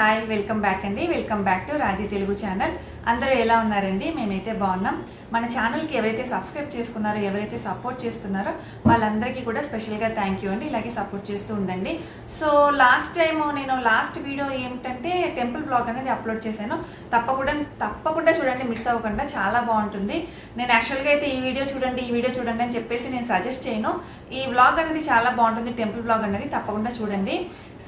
Hi welcome back అండి. Welcome back to Raji Telugu channel. అందరూ ఎలా ఉన్నారండి? మేమైతే బాగున్నాం. మన ఛానల్కి ఎవరైతే సబ్స్క్రైబ్ చేసుకున్నారో, ఎవరైతే సపోర్ట్ చేస్తున్నారో వాళ్ళందరికీ కూడా స్పెషల్గా థ్యాంక్ యూ అండి. ఇలాగే సపోర్ట్ చేస్తూ ఉండండి. సో నేను లాస్ట్ వీడియో ఏమిటంటే టెంపుల్ బ్లాగ్ అనేది అప్లోడ్ చేశాను. తప్పకుండా చూడండి, మిస్ అవ్వకుండా, చాలా బాగుంటుంది. నేను యాక్చువల్గా అయితే ఈ వీడియో చూడండి అని చెప్పేసి నేను సజెస్ట్ చేయను. ఈ వ్లాగ్ అనేది చాలా బాగుంటుంది, టెంపుల్ బ్లాగ్ అనేది తప్పకుండా చూడండి.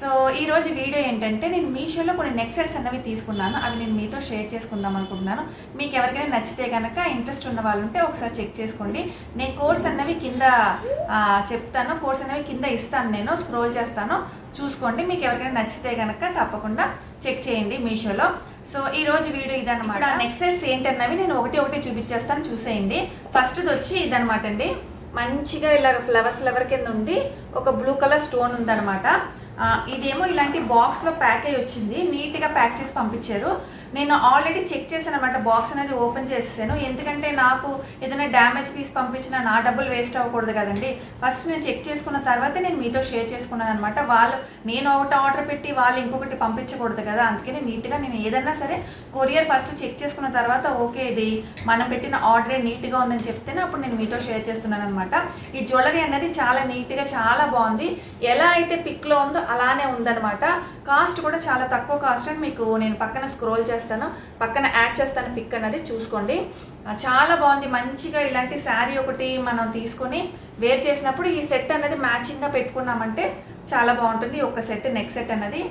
సో ఈరోజు వీడియో ఏంటంటే నేను మీషోలో కొన్ని నెక్ సెట్స్ అన్నవి తీసుకున్నాను. అవి నేను మీతో షేర్ చేసుకుందాం అనుకుంటున్నాను. మీకు ఎవరికైనా నచ్చితే కనుక ఇంట్రెస్ట్ ఉన్న వాళ్ళు ఉంటే ఒకసారి చెక్ చేసుకోండి. నేను కోడ్స్ అన్నవి కింద చెప్తాను, కోడ్స్ అన్నవి కింద ఇస్తాను, నేను స్క్రోల్ చేస్తాను, చూసుకోండి. మీకు ఎవరికైనా నచ్చితే కనుక తప్పకుండా చెక్ చేయండి మీషోలో. సో ఈ రోజు వీడియో ఇదన్నమాట. నెక్ సెట్స్ ఏంటన్నవి నేను ఒకటి చూపించేస్తాను, చూసేయండి. ఫస్ట్ది వచ్చి ఇదనమాట అండి. మంచిగా ఇలా ఫ్లవర్ కింద ఉండి ఒక బ్లూ కలర్ స్టోన్ ఉందన్నమాట. ఇదేమో ఇలాంటి బాక్స్లో ప్యాక్ అయ్యి వచ్చింది, నీట్గా ప్యాక్ చేసి పంపించారు. నేను ఆల్రెడీ చెక్ చేశాను అనమాట, బాక్స్ అనేది ఓపెన్ చేసేసాను. ఎందుకంటే నాకు ఏదైనా డ్యామేజ్ పీస్ పంపించినా నా డబ్బులు వేస్ట్ అవ్వకూడదు కదండి. ఫస్ట్ నేను చెక్ చేసుకున్న తర్వాతే నేను మీతో షేర్ చేసుకున్నాను అనమాట. నేను ఒకటి ఆర్డర్ పెట్టి వాళ్ళు ఇంకొకటి పంపించకూడదు కదా, అందుకని నీట్గా నేను ఏదన్నా సరే కొరియర్ ఫస్ట్ చెక్ చేసుకున్న తర్వాత ఓకే ఇది మనం పెట్టిన ఆర్డరే నీట్గా ఉందని చెప్తేనే అప్పుడు నేను మీతో షేర్ చేస్తున్నాను అనమాట. ఈ జ్యువెలరీ అనేది చాలా నీట్గా, చాలా బాగుంది. ఎలా అయితే పిక్లో ఉందో అలానే ఉందన్నమాట. కాస్ట్ కూడా చాలా తక్కువ కాస్ట్ అని మీకు నేను పక్కన స్క్రోల్ చేస్తాను, పక్కన యాడ్ చేస్తాను, పిక్ అనేది చూసుకోండి. చాలా బాగుంది. మంచిగా ఇలాంటి శారీ ఒకటి మనం తీసుకొని వేర్ చేసినప్పుడు ఈ సెట్ అనేది మ్యాచింగ్గా పెట్టుకున్నామంటే చాలా బాగుంటుంది. ఒక సెట్, నెక్ సెట్ అన్నది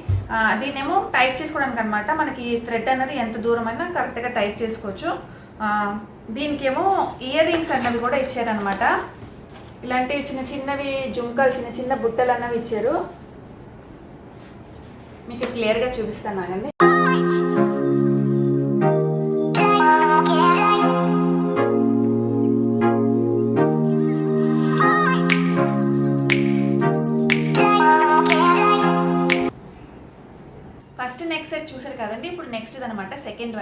దీన్నేమో టైట్ చేసుకోవడానికి అనమాట. మనకి థ్రెడ్ అనేది ఎంత దూరమైనా కరెక్ట్గా టైట్ చేసుకోవచ్చు. దీనికేమో ఇయర్ రింగ్స్ అన్నవి కూడా ఇచ్చారనమాట. ఇలాంటివి చిన్నవి జుంకలు, చిన్న బుట్టలు అన్నవి ఇచ్చారు. మీకు క్లియర్గా చూపిస్తాను ఆగండి. ఫస్ట్ నెక్ సెట్ చూసారు కదండి. ఇప్పుడు నెక్స్ట్ అనమాట సెకండ్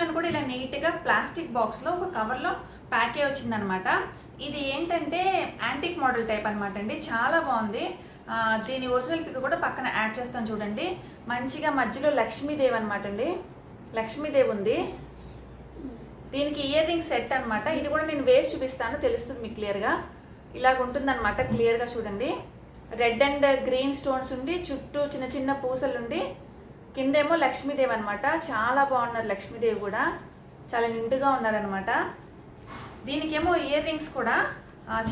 వన్ కూడా ఇలా నీట్గా ప్లాస్టిక్ బాక్స్లో ఒక కవర్లో ప్యాక్ అయ్యి వచ్చిందనమాట. ఇది ఏంటంటే యాంటిక్ మోడల్ టైప్ అనమాట అండి, చాలా బాగుంది. దీని ఒరిజినల్ పిక్ కూడా పక్కన యాడ్ చేస్తాను చూడండి. మంచిగా మధ్యలో లక్ష్మీదేవి అనమాట అండి, లక్ష్మీదేవి ఉంది. దీనికి ఇయర్ రింగ్ సెట్ అనమాట. ఇది కూడా నేను వేసి చూపిస్తాను, తెలుస్తుంది మీకు క్లియర్గా. ఇలాగ ఉంటుంది అనమాట, క్లియర్గా చూడండి. రెడ్ అండ్ గ్రీన్ స్టోన్స్ ఉండి చుట్టూ చిన్న పూసలు ఉండి కిందేమో లక్ష్మీదేవి అనమాట. చాలా బాగున్నారు లక్ష్మీదేవి కూడా, చాలా నిండుగా ఉన్నారనమాట. దీనికేమో ఇయర్ రింగ్స్ కూడా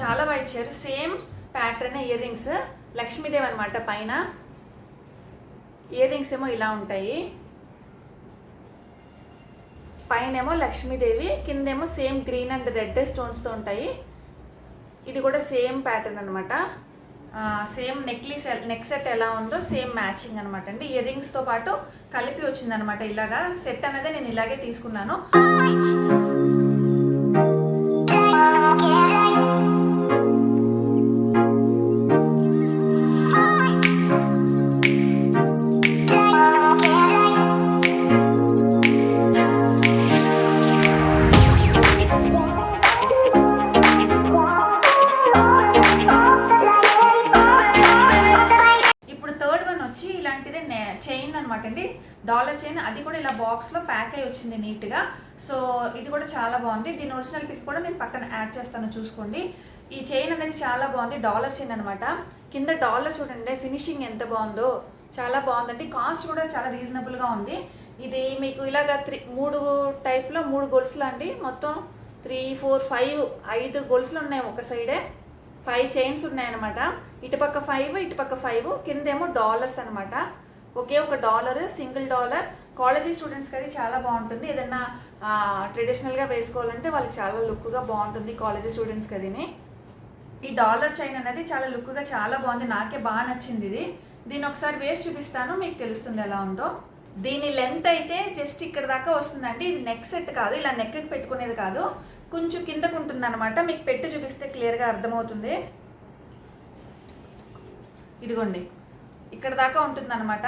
చాలా బాగా ఇచ్చారు. Same pattern earrings, Lakshmidevi అనమాట. పైన ఇయర్ రింగ్స్ ఏమో ఇలా ఉంటాయి, పైన ఏమో లక్ష్మీదేవి, కిందేమో సేమ్ గ్రీన్ అండ్ రెడ్ స్టోన్స్తో ఉంటాయి. ఇది కూడా సేమ్ ప్యాటర్న్ అనమాట. సేమ్ నెక్ సెట్ ఎలా ఉందో సేమ్ మ్యాచింగ్ అనమాట అండి. ఇయర్ రింగ్స్తో పాటు కలిపి వచ్చిందనమాట. ఇలాగా సెట్ అనేది నేను ఇలాగే తీసుకున్నాను. చైన్ అనమాట అండి, డాలర్ చైన్. అది కూడా ఇలా బాక్స్లో ప్యాక్ అయ్యి వచ్చింది నీట్గా. సో ఇది కూడా చాలా బాగుంది. దీని ఒరిజినల్ పిక్ కూడా నేను పక్కన యాడ్ చేస్తాను, చూసుకోండి. ఈ చైన్ అనేది చాలా బాగుంది, డాలర్ చైన్ అనమాట. కింద డాలర్ చూడండి, ఫినిషింగ్ ఎంత బాగుందో, చాలా బాగుందండి. కాస్ట్ కూడా చాలా రీజనబుల్గా ఉంది. ఇది మీకు ఇలాగ 3 టైప్లో 3 గొలుసులు అండి. మొత్తం 3, 4, 5 గొలుసులు ఉన్నాయి ఒక సైడే. 5 చైన్స్ ఉన్నాయన్నమాట. ఇటుపక్క 5, ఇటుపక్క 5, కిందేమో డాలర్స్ అనమాట. ఒకే ఒక డాలర్, సింగిల్ డాలర్. కాలేజీ స్టూడెంట్స్కి అది చాలా బాగుంటుంది. ఏదన్నా ట్రెడిషనల్గా వేసుకోవాలంటే వాళ్ళకి చాలా లుక్గా బాగుంటుంది కాలేజీ స్టూడెంట్స్కి. అదిని ఈ డాలర్ చైన్ అనేది చాలా లుక్గా, చాలా బాగుంది. నాకే బాగా నచ్చింది ఇది. దీన్ని ఒకసారి వేసి చూపిస్తాను, మీకు తెలుస్తుంది ఎలా ఉందో. దీని లెంత్ అయితే జస్ట్ ఇక్కడ దాకా వస్తుందండి. ఇది నెక్ సెట్ కాదు, ఇలా నెక్కి పెట్టుకునేది కాదు, కొంచెం కిందకు ఉంటుంది అనమాట. మీకు పెట్టి చూపిస్తే క్లియర్గా అర్థమవుతుంది. ఇదిగోండి, ఇక్కడ దాకా ఉంటుంది అనమాట.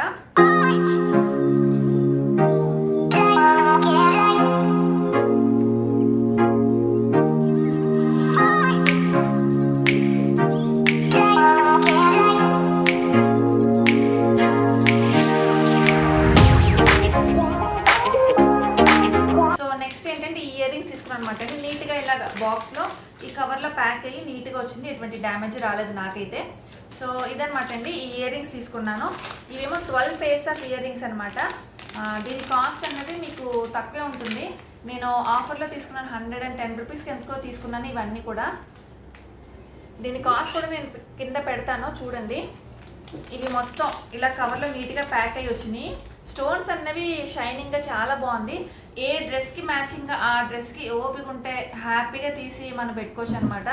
కవర్లో ప్యాక్ అయ్యి నీట్గా వచ్చింది, ఎటువంటి డ్యామేజ్ రాలేదు నాకైతే. సో ఇదనమాట అండి, ఈ ఇయర్ రింగ్స్ తీసుకున్నాను. ఇవేమో 12 pairs ఆఫ్ ఇయర్ రింగ్స్ అనమాట. దీని కాస్ట్ అనేది మీకు తక్కువే ఉంటుంది. నేను ఆఫర్లో తీసుకున్నాను, 110 రూపీస్కి ఎంతో తీసుకున్నాను ఇవన్నీ కూడా. దీని కాస్ట్ కూడా నేను కింద పెడతాను చూడండి. ఇవి మొత్తం ఇలా కవర్లో నీట్గా ప్యాక్ అయ్యి వచ్చినాయి. స్టోన్స్ అన్నవి షైనింగ్గా చాలా బాగుంది. ఏ డ్రెస్కి మ్యాచింగ్గా ఆ డ్రెస్కి ఓపిక ఉంటే హ్యాపీగా తీసి మనం పెట్టుకోవచ్చు అనమాట.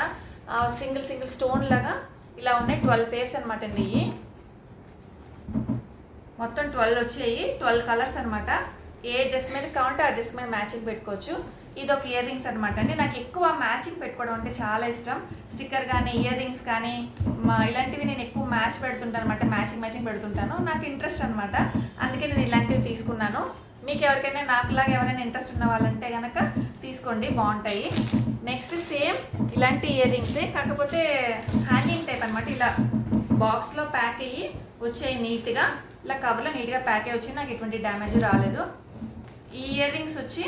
సింగిల్ స్టోన్ లాగా ఇలా ఉన్నాయి. 12 pairs అనమాట అండి. ఇవి మొత్తం 12 వచ్చాయి, 12 కలర్స్ అనమాట. ఏ డ్రెస్ మీద కావాలంటే ఆ డ్రెస్ మీద మ్యాచింగ్ పెట్టుకోవచ్చు. ఇది ఒక ఇయర్ రింగ్స్ అనమాట అండి. నాకు ఎక్కువ మ్యాచింగ్ పెట్టుకోవడం అంటే చాలా ఇష్టం. స్టిక్కర్ కానీ ఇయర్ రింగ్స్ కానీ ఇలాంటివి నేను ఎక్కువ మ్యాచ్ పెడుతుంటాను అనమాట, మ్యాచింగ్ పెడుతుంటాను. నాకు ఇంట్రెస్ట్ అనమాట, అందుకే నేను ఇలాంటివి తీసుకున్నాను. మీకు ఎవరికైనా నాకులాగా ఎవరైనా ఇంట్రెస్ట్ ఉన్న వాళ్ళంటే కనుక తీసుకోండి, బాగుంటాయి. నెక్స్ట్ సేమ్ ఇలాంటి ఇయర్ రింగ్సే, కాకపోతే హ్యాంగింగ్ టైప్ అనమాట. ఇలా బాక్స్లో ప్యాక్ అయ్యి వచ్చాయి నీట్గా, ఇలా కవర్లో నీట్గా ప్యాక్ అయ్యి వచ్చి నాకు ఎటువంటి డ్యామేజ్ రాలేదు. ఈ ఇయర్ రింగ్స్ వచ్చి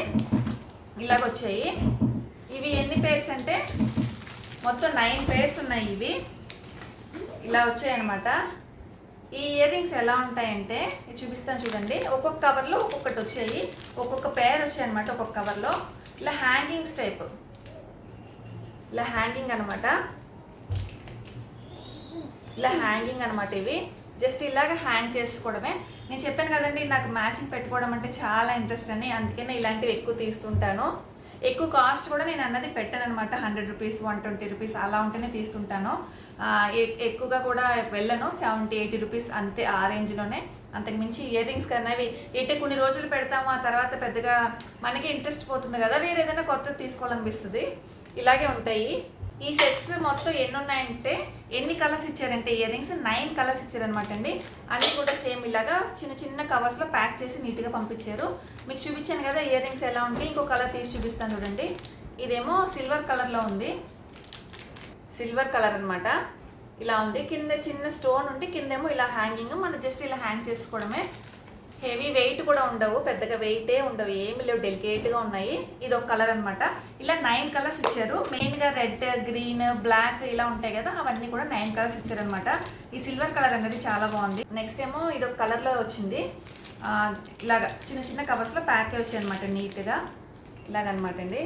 ఇలాగ వచ్చాయి. ఇవి ఎన్ని పేర్స్ అంటే మొత్తం 9 pairs ఉన్నాయి. ఇవి ఇలా వచ్చాయి అనమాట. ఈ ఇయర్ రింగ్స్ ఎలా ఉంటాయంటే చూపిస్తాను చూడండి. ఒక్కొక్క కవర్లో ఒక్కొక్కటి వచ్చాయి, ఒక్కొక్క పేర్ వచ్చాయి అనమాట. ఒక్కొక్క కవర్లో ఇలా హ్యాంగింగ్స్ టైప్, ఇలా హ్యాంగింగ్ అనమాట. ఇలా హ్యాంగింగ్ అనమాట. ఇవి జస్ట్ ఇలాగ హ్యాంగ్ చేసుకోవడమే. నేను చెప్పాను కదండి, నాకు మ్యాచింగ్ పెట్టుకోవడం అంటే చాలా ఇంట్రెస్ట్ అని, అందుకనే ఇలాంటివి ఎక్కువ తీస్తుంటాను. ఎక్కువ కాస్ట్ కూడా నేను అన్నది పెట్టాను అనమాట. 100 రూపీస్ 120 రూపీస్ అలా ఉంటేనే తీస్తుంటాను. ఎక్కువగా కూడా వెళ్ళను, 70-80 రూపీస్ అంతే, ఆ రేంజ్లోనే. అంతకుమించి ఇయర్ రింగ్స్ కన్నవి ఏంటంటే కొన్ని రోజులు పెడతాము, ఆ తర్వాత పెద్దగా మనకి ఇంట్రెస్ట్ పోతుంది కదా, వేరే ఏదైనా కొత్తది తీసుకోవాలనిపిస్తుంది. ఇలాగే ఉంటాయి. ఈ సెట్స్ మొత్తం ఎన్ని ఉన్నాయంటే, ఎన్ని కలర్స్ ఇచ్చారంటే ఇయర్ రింగ్స్ 9 కలర్స్ ఇచ్చారనమాట అండి. అన్నీ కూడా సేమ్ ఇలాగా చిన్న కవర్స్లో ప్యాక్ చేసి నీట్గా పంపించారు. మీకు చూపించాను కదా ఇయర్ రింగ్స్ ఎలా ఉంటాయి. ఇంకో కలర్ తీసి చూపిస్తాను చూడండి. ఇదేమో సిల్వర్ కలర్లో ఉంది, సిల్వర్ కలర్ అనమాట. ఇలా ఉంది, కింద చిన్న స్టోన్ ఉండి కిందేమో ఇలా హ్యాంగింగ్, మనం జస్ట్ ఇలా హ్యాంగ్ చేసుకోవడమే. హెవీ వెయిట్ కూడా ఉండవు, పెద్దగా వెయిటే ఉండవు, ఏమి లేవు, డెలికేట్గా ఉన్నాయి. ఇది ఒక కలర్ అనమాట. ఇలా 9 కలర్స్ ఇచ్చారు. మెయిన్గా రెడ్, గ్రీన్, బ్లాక్ ఇలా ఉంటాయి కదా, అవన్నీ కూడా 9 కలర్స్ ఇచ్చారనమాట. ఈ సిల్వర్ కలర్ అనేది చాలా బాగుంది. నెక్స్ట్ ఏమో ఇది ఒక కలర్లో వచ్చింది. ఇలాగా చిన్న కవర్స్లో ప్యాక్ వచ్చాయి అనమాట నీట్గా, ఇలాగనమాట అండి.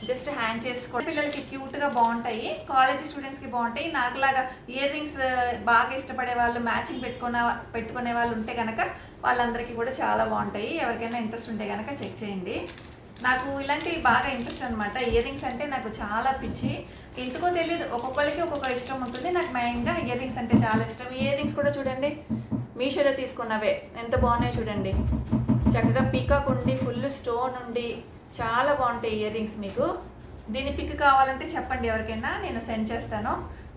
జస్ట్ హ్యాంగ్ చేసుకోవడం పిల్లలకి క్యూట్గా బాగుంటాయి, కాలేజ్ స్టూడెంట్స్కి బాగుంటాయి. నాకులాగా ఇయర్ రింగ్స్ బాగా ఇష్టపడే వాళ్ళు, మ్యాచింగ్ పెట్టుకునే వాళ్ళు ఉంటే కనుక వాళ్ళందరికీ కూడా చాలా బాగుంటాయి. ఎవరికైనా ఇంట్రెస్ట్ ఉంటే కనుక చెక్ చేయండి. నాకు ఇలాంటివి బాగా ఇంట్రెస్ట్ అనమాట. ఇయర్ రింగ్స్ అంటే నాకు చాలా పిచ్చి, ఎందుకో తెలియదు, ఒక్కొక్కరికి ఒక్కొక్క ఇష్టం ఉంటుంది. నాకు మెయిన్గా ఇయర్ రింగ్స్ అంటే చాలా ఇష్టం. ఇయర్ రింగ్స్ కూడా చూడండి, మీషోలో తీసుకున్నవే ఎంత బాగున్నాయో చూడండి. చక్కగా పీకాక్ ఉండి ఫుల్ స్టోన్ ఉండి చాలా బాగుంటాయి ఇయర్ రింగ్స్. మీకు దీని పిక్ కావాలంటే చెప్పండి ఎవరికైనా, నేను సెండ్ చేస్తాను.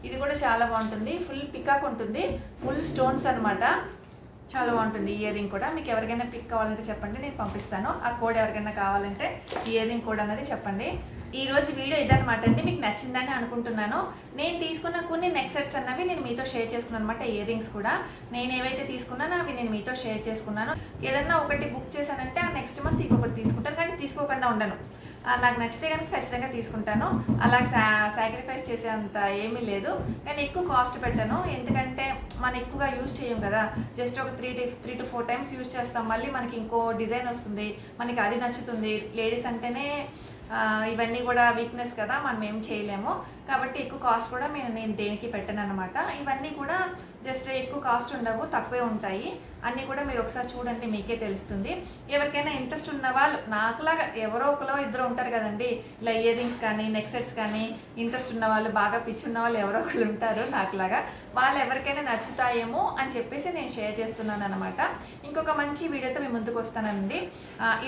ఇది కూడా చాలా బాగుంటుంది, ఫుల్ పికాక్ ఉంటుంది, ఫుల్ స్టోన్స్ అనమాట. చాలా బాగుంటుంది ఇయర్ రింగ్ కూడా. మీకు ఎవరికైనా పిక్ కావాలంటే చెప్పండి, నేను పంపిస్తాను. ఆ కోడ్ ఎవరికైనా కావాలంటే ఇయర్ రింగ్ కోడ్ అనేది చెప్పండి. ఈ రోజు వీడియో ఇదనమాట అండి. మీకు నచ్చిందని అనుకుంటున్నాను. నేను తీసుకున్న కొన్ని నెక్ సెట్స్ అన్నవి నేను మీతో షేర్ చేసుకున్నాను అనమాట. ఇయర్ రింగ్స్ కూడా నేను ఏవైతే తీసుకున్నానో అవి నేను మీతో షేర్ చేసుకున్నాను. ఏదన్నా ఒకటి బుక్ చేశానంటే ఆ నెక్స్ట్ మంత్ ఇంకొకటి తీసుకుంటాను, కానీ తీసుకోకుండా ఉండను. నాకు నచ్చితే కనుక ఖచ్చితంగా తీసుకుంటాను. అలా సాక్రిఫైస్ చేసేంత ఏమీ లేదు, కానీ ఎక్కువ కాస్ట్ పెట్టాను. ఎందుకంటే మనం ఎక్కువగా యూజ్ చేయం కదా, జస్ట్ ఒక 3 to 4 times యూజ్ చేస్తాం. మళ్ళీ మనకి ఇంకో డిజైన్ వస్తుంది, మనకి అది నచ్చుతుంది. లేడీస్ అంటేనే ఇవన్నీ కూడా వీక్నెస్ కదా, మనం ఏం చేయలేము. కాబట్టి ఎక్కువ కాస్ట్ కూడా నేను దేనికి పెట్టాను అనమాట. ఇవన్నీ కూడా జస్ట్ ఎక్కువ కాస్ట్ ఉండవు, తక్కువే ఉంటాయి. అన్నీ కూడా మీరు ఒకసారి చూడండి, మీకే తెలుస్తుంది. ఎవరికైనా ఇంట్రెస్ట్ ఉన్న వాళ్ళు, నాకులాగా ఎవరో ఒకలో ఇద్దరు ఉంటారు కదండి, ఇలా ఇయర్ రింగ్స్ కానీ నెక్ సెట్స్ కానీ ఇంట్రెస్ట్ ఉన్న వాళ్ళు, బాగా పిచ్చి ఉన్న వాళ్ళు ఎవరో ఒకరు ఉంటారు నాకులాగా. వాళ్ళు ఎవరికైనా నచ్చుతాయేమో అని చెప్పేసి నేను షేర్ చేస్తున్నాను అనమాట. ఇంకొక మంచి వీడియోతో మీ ముందుకు వస్తానండి.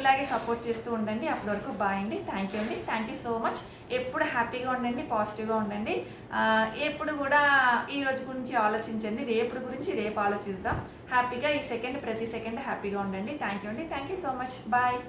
ఇలాగే సపోర్ట్ చేస్తూ ఉండండి. అప్పటి వరకు బాయ్ అండి. థ్యాంక్ యూ అండి. Thank you so much. ఎప్పుడు హ్యాపీగా ఉండండి, పాజిటివ్గా ఉండండి. ఎప్పుడు కూడా ఈ రోజు గురించి ఆలోచించండి, రేపు గురించి రేపు ఆలోచిద్దాం. హ్యాపీగా ప్రతి సెకండ్ హ్యాపీగా ఉండండి. థ్యాంక్ యూ అండి. Thank you so much. Bye.